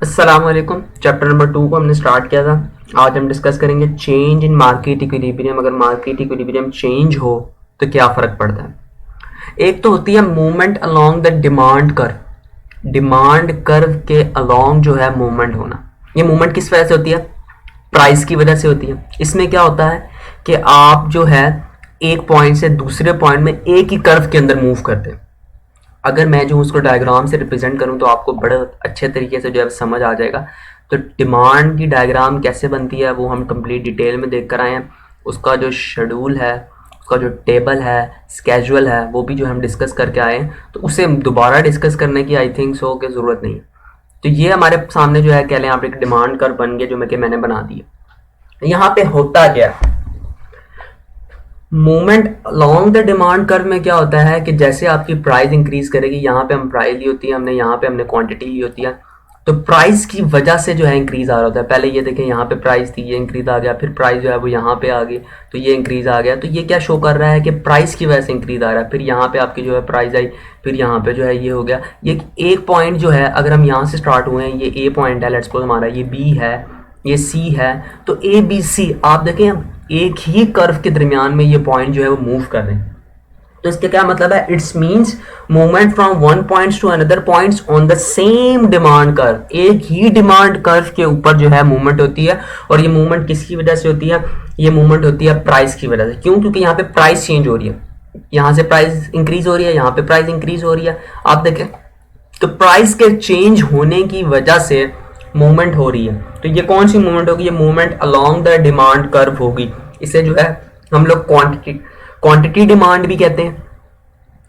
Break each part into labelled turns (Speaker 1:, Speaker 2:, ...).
Speaker 1: अस्सलाम वालेकुम। Chapter number 2 को हमने स्टार्ट किया था। आज हम डिस्कस करेंगे चेंज इन मार्केट इक्विलिब्रियम। अगर मार्केट इक्विलिब्रियम चेंज हो तो क्या फ़र्क पड़ता है। एक तो होती है movement along the demand curve. Demand curve के अलोंग जो है मूवमेंट होना। ये मूवमेंट किस वजह से होती है? प्राइस की वजह से होती है। इसमें क्या होता है कि आप जो है एक पॉइंट से दूसरे पॉइंट में एक ही कर्व के अंदर मूव करते हैं। अगर मैं जो उसको डायग्राम से रिप्रेजेंट करूं तो आपको बड़े अच्छे तरीके से जो है समझ आ जाएगा। तो डिमांड की डायग्राम कैसे बनती है वो हम कंप्लीट डिटेल में देख कर आए हैं। उसका जो शेड्यूल है, उसका जो टेबल है, स्केजुअल है, वो भी जो हम डिस्कस करके आए हैं। तो उसे दोबारा डिस्कस करने की आई थिंक सो कि ज़रूरत नहीं है। तो ये हमारे सामने जो है कह लें आप एक डिमांड कर्व बन गया जो मैंने बना दिया। यहाँ पे होता क्या है, movement along the demand curve में क्या होता है कि जैसे आपकी प्राइस इंक्रीज करेगी, यहाँ पे हम प्राइस ली होती है हमने, यहाँ पे हमने क्वांटिटी ली होती है, तो प्राइस की वजह से जो है इंक्रीज आ रहा होता है। पहले ये देखें यहाँ पे प्राइस थी, ये इंक्रीज आ गया, फिर प्राइस जो है वो यहाँ पे आ गई तो ये इंक्रीज आ गया। तो ये क्या शो कर रहा है कि प्राइस की वजह से इंक्रीज आ रहा है। फिर यहाँ पे आपकी जो है प्राइस आई, फिर यहाँ पे जो है ये हो गया। ये एक पॉइंट जो है अगर हम यहाँ से स्टार्ट हुए हैं, ये ए पॉइंट है, लेट्स सपोज हमारा ये बी है, ये सी है, तो ए बी सी आप देखें हम एक ही कर्व के दरमियान में ये पॉइंट जो है वो मूव कर रहे हैं। तो इसका क्या मतलब है? It's means movement from one points to another points on the same demand curve. एक ही डिमांड कर्व के ऊपर जो है मूवमेंट होती है। और ये मूवमेंट किसकी वजह से होती है? ये मूवमेंट होती है प्राइस की वजह से। क्यों? क्योंकि यहाँ पे प्राइस चेंज हो रही है, यहाँ से प्राइस इंक्रीज हो रही है, यहाँ पे प्राइस इंक्रीज हो रही है। आप देखें तो प्राइस के चेंज होने की वजह से मूवमेंट हो रही है। तो ये कौन सी मूवमेंट होगी? ये movement along the demand curve होगी। इसे जो है हम लोग क्वांटिटी डिमांड भी कहते हैं।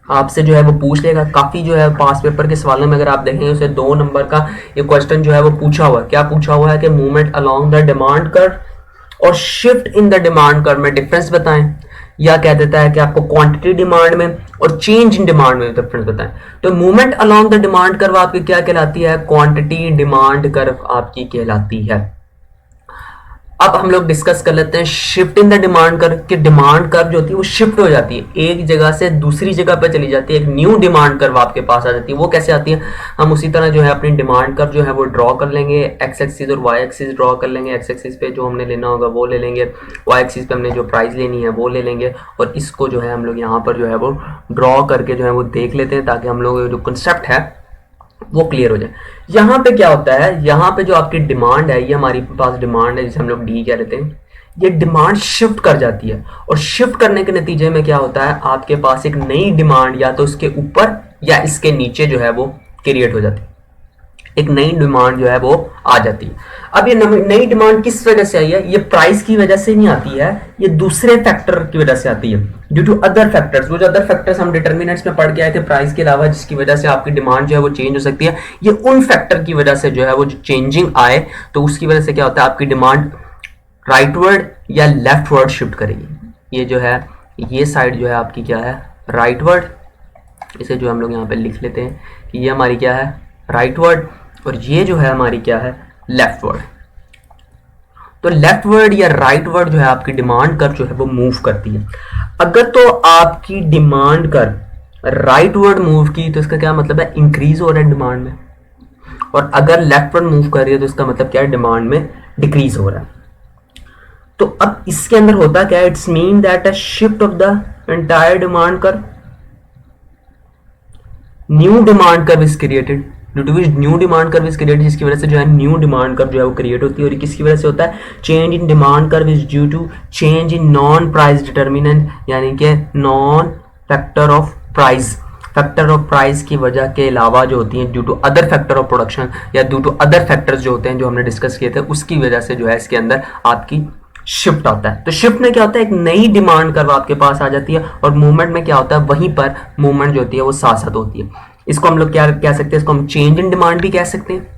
Speaker 1: आपसे जो है वो पूछ लेगा, काफी जो है पास पेपर के सवालों में अगर आप देखेंगे उसे 2 नंबर का ये क्वेश्चन जो है वो पूछा हुआ है। क्या पूछा हुआ है कि movement along the demand curve और shift in the demand curve में डिफरेंस बताएं, या कह देता है कि आपको क्वांटिटी डिमांड में और चेंज इन डिमांड में डिफरेंस बताएं। तो movement along the demand curve आपकी क्या कहलाती है? क्वांटिटी डिमांड कर्व आपकी कहलाती है। अब हम लोग डिस्कस कर लेते हैं shift in the demand curve. कि डिमांड कर्व जो होती है वो शिफ्ट हो जाती है, एक जगह से दूसरी जगह पे चली जाती है, एक न्यू डिमांड कर्व आपके पास आ जाती है। वो कैसे आती है? हम उसी तरह जो है अपनी डिमांड कर्व जो है वो ड्रॉ कर लेंगे। एक्स एक्सिस और वाई एक्सिस ड्रॉ कर लेंगे। एक्स एक्सिस पे जो हमने लेना होगा वो ले लेंगे, वाई एक्सिस पे हमने जो प्राइस लेनी है वो ले लेंगे। और इसको जो है हम लोग यहाँ पर जो है वो ड्रॉ करके जो है वो देख लेते हैं ताकि हम लोग जो कंसेप्ट है वो क्लियर हो जाए। यहाँ पे क्या होता है, यहाँ पे जो आपकी डिमांड है, ये हमारी पास डिमांड है जिसे हम लोग डी कह लेते हैं। ये डिमांड शिफ्ट कर जाती है और शिफ्ट करने के नतीजे में क्या होता है, आपके पास एक नई डिमांड या तो इसके ऊपर या इसके नीचे जो है वो क्रिएट हो जाती है। एक नई डिमांड जो है वो आ जाती है। अब ये नई डिमांड किस वजह से आई है? ये प्राइस की वजह से नहीं आती है, ये दूसरे फैक्टर की वजह से आती है, ड्यू टू अदर फैक्टर्स। वो जो अदर फैक्टर्स हम डिटर्मिनेंट्स में पढ़ के आए थे प्राइस के अलावा, जिसकी वजह से आपकी डिमांड जो है वो चेंज हो सकती है, ये उन फैक्टर की वजह से जो है वो जो चेंजिंग आए तो उसकी वजह से क्या होता है, आपकी डिमांड राइटवर्ड या लेफ्टवर्ड शिफ्ट करेगी। ये जो है ये साइड जो है आपकी क्या है, राइटवर्ड। इसे जो हम लोग यहाँ पे लिख लेते हैं कि ये हमारी क्या है, राइटवर्ड, और ये जो है हमारी क्या है, लेफ्टवर्ड। तो लेफ्टवर्ड या राइटवर्ड जो है आपकी डिमांड कर्व जो है वो मूव करती है। अगर तो आपकी डिमांड कर्व राइटवर्ड मूव की तो इसका क्या मतलब है, इंक्रीज हो रहा है डिमांड में। और अगर लेफ्टवर्ड मूव कर रही है तो इसका मतलब क्या है, डिमांड में डिक्रीज हो रहा है। तो अब इसके अंदर होता क्या है, it's mean that a shift of the entire demand curve, new demand curve is created, due to which new demand curve is created, जिसकी वजह से जो है न्यू डिमांड कर्व जो है वो क्रिएट होती है। और किसकी वजह से होता है, change in demand curve is due to change in non price determinant, यानी कि non factor of price. Factor of price की वजह के अलावा जो होती है due to other factor of production या ड्यू टू अदर फैक्टर्स जो होते हैं जो हमने डिस्कस किए थे, उसकी वजह से जो है इसके अंदर आपकी शिफ्ट आता है। तो शिफ्ट में क्या होता है, एक नई डिमांड कर्व आपके पास आ जाती है। और मूवमेंट में क्या होता है, वहीं पर मूवमेंट जो होती है वो साथ साथ होती है। इसको हम लोग क्या कह सकते हैं, इसको हम चेंज इन डिमांड भी कह सकते हैं।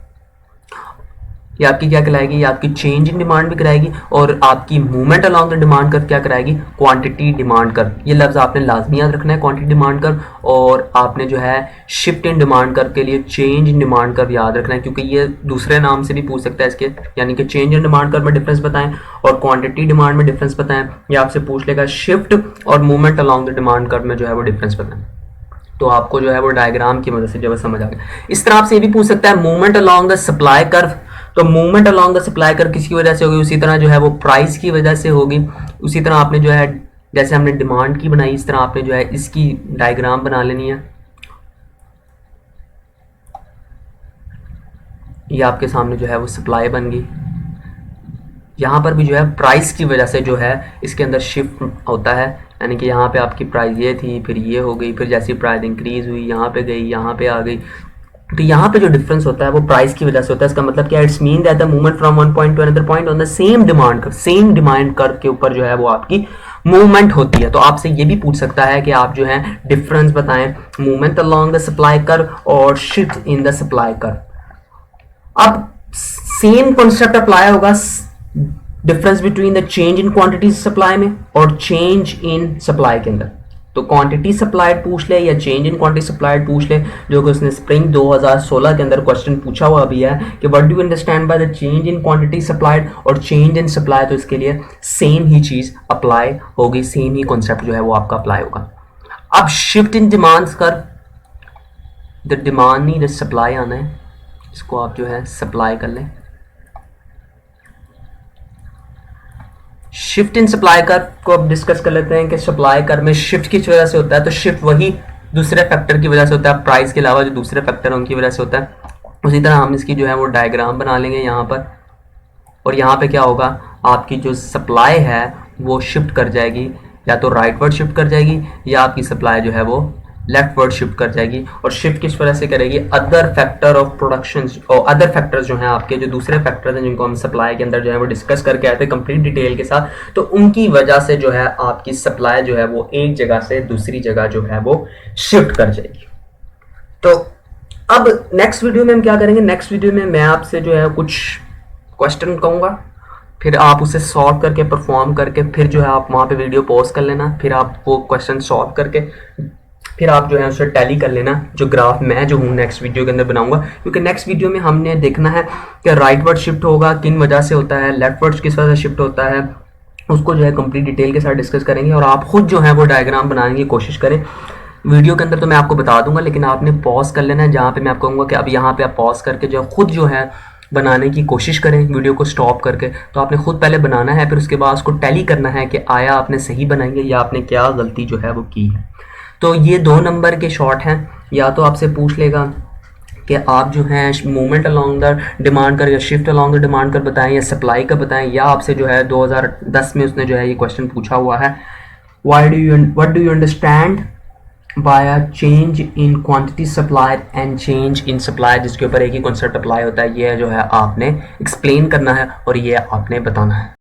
Speaker 1: ये आपकी क्या कहलाएगी, ये आपकी चेंज इन डिमांड भी कराएगी। और आपकी movement along the demand curve क्या कराएगी, क्वांटिटी डिमांड कर्व। ये लफ्ज आपने लाजमी याद रखना है, क्वांटिटी डिमांड कर्व। और आपने जो है शिफ्ट इन डिमांड कर्व के लिए चेंज इन डिमांड कर्व याद रखना है, क्योंकि ये दूसरे नाम से भी पूछ सकता है इसके, यानी कि चेंज इन डिमांड कर्व में डिफरेंस बताएं और क्वांटिटी डिमांड में डिफरेंस बताएं। या आपसे पूछ लेगा शिफ्ट और movement along the demand curve में जो है वो डिफरेंस बताएं। तो आपको जो है वो डायग्राम की मदद से जो है समझ आ गया। इस तरह आपसे ये भी पूछ सकता है movement along the supply curve, तो movement along the supply curve किसकी वजह से होगी, उसी तरह जो है वो प्राइस की वजह से होगी। उसी तरह आपने जो है जैसे हमने डिमांड की बनाई, इस तरह आपने जो है इसकी डायग्राम बना लेनी है। ये आपके सामने जो है वो सप्लाई बन गई। यहाँ पर भी जो है प्राइस की वजह से जो है इसके अंदर शिफ्ट होता है, यानी कि यहाँ पे आपकी प्राइस ये थी, फिर ये हो गई, फिर जैसी प्राइस इंक्रीज हुई यहाँ पे गई, यहाँ पे आ गई। तो यहाँ पे जो डिफरेंस होता है वो प्राइस की वजह से होता है। इसका मतलब क्या, it's mean that the movement from one point two another point on the same demand curve के ऊपर जो है वो आपकी मूवमेंट होती है। तो आपसे ये भी पूछ सकता है कि आप जो है डिफरेंस बताएं movement along the supply curve और shift in the supply curve. अब सेम कॉन्सेप्ट अप्लाई होगा difference between the change in quantity supply में और चेंज इन सप्लाई के अंदर। तो क्वांटिटी सप्लाइड पूछ ले या चेंज इन क्वांटिटी सप्लाइड पूछ ले, जो कि उसने स्प्रिंग 2016 के अंदर क्वेश्चन पूछा हुआ भी है कि what do you understand by the change in quantity supplied और चेंज इन सप्लाई। तो इसके लिए सेम ही चीज अप्लाई होगी, सेम ही कॉन्सेप्ट जो है वो आपका अप्लाई होगा। अब शिफ्ट इन डिमांड्स कर, द डिमांड नहीं द सप्लाई आना है, इसको आप जो है सप्लाई कर लें। शिफ्ट इन सप्लाई कर्व को अब डिस्कस कर लेते हैं कि सप्लाई कर्व में शिफ्ट किस वजह से होता है। तो शिफ्ट वही दूसरे फैक्टर की वजह से होता है, प्राइस के अलावा जो दूसरे फैक्टर उनकी वजह से होता है। उसी तरह हम इसकी जो है वो डायग्राम बना लेंगे यहाँ पर, और यहाँ पे क्या होगा, आपकी जो सप्लाई है वो शिफ्ट कर जाएगी, या तो राइटवर्ड शिफ्ट कर जाएगी या आपकी सप्लाई जो है वो लेफ्टवर्ड शिफ्ट कर जाएगी। और शिफ्ट किस वजह से करेगी, अदर फैक्टर ऑफ प्रोडक्शन और अदर फैक्टर्स जो हैं आपके, जो दूसरे फैक्टर्स हैं जिनको हम सप्लाई के अंदर जो है वो डिस्कस करके आए थे कंप्लीट डिटेल के साथ, तो उनकी वजह से जो है आपकी सप्लाई जो है वो एक जगह से दूसरी जगह जो है वो शिफ्ट कर जाएगी। तो अब नेक्स्ट वीडियो में हम क्या करेंगे, नेक्स्ट वीडियो में मैं आपसे जो है कुछ क्वेश्चन कहूँगा, फिर आप उसे सॉल्व करके परफॉर्म करके फिर जो है आप वहाँ पे वीडियो पॉज कर लेना, फिर आप वो क्वेश्चन सॉल्व करके फिर आप जो है उसे टैली कर लेना, जो ग्राफ मैं जो हूँ नेक्स्ट वीडियो के अंदर बनाऊंगा। क्योंकि नेक्स्ट वीडियो में हमने देखना है कि राइटवर्ड शिफ्ट होगा किन वजह से होता है, लेफ्टवर्ड किस वजह से शिफ्ट होता है, उसको जो है कंप्लीट डिटेल के साथ डिस्कस करेंगे। और आप खुद जो है वो डायग्राम बनाने की कोशिश करें। वीडियो के अंदर तो मैं आपको बता दूंगा, लेकिन आपने पॉज कर लेना है, जहाँ पे मैं आपको कहूँगा कि अब यहाँ पे आप पॉज करके जो खुद जो है बनाने की कोशिश करें, वीडियो को स्टॉप करके। तो आपने खुद पहले बनाना है, फिर उसके बाद उसको टैली करना है कि आया आपने सही बनाएंगे या आपने क्या गलती जो है वो की है। तो ये 2 नंबर के शॉर्ट हैं। या तो आपसे पूछ लेगा कि आप जो है मूवमेंट अलोंग द डिमांड कर या शिफ्ट अलोंग द डिमांड कर बताएं या सप्लाई का बताएं, या आपसे जो है 2010 में उसने जो है ये क्वेश्चन पूछा हुआ है, what do you understand by a change in quantity supplied and change in supply, जिसके ऊपर एक ही कॉन्सेप्ट अप्लाई होता है। ये जो है आपने एक्सप्लेन करना है और ये आपने बताना है।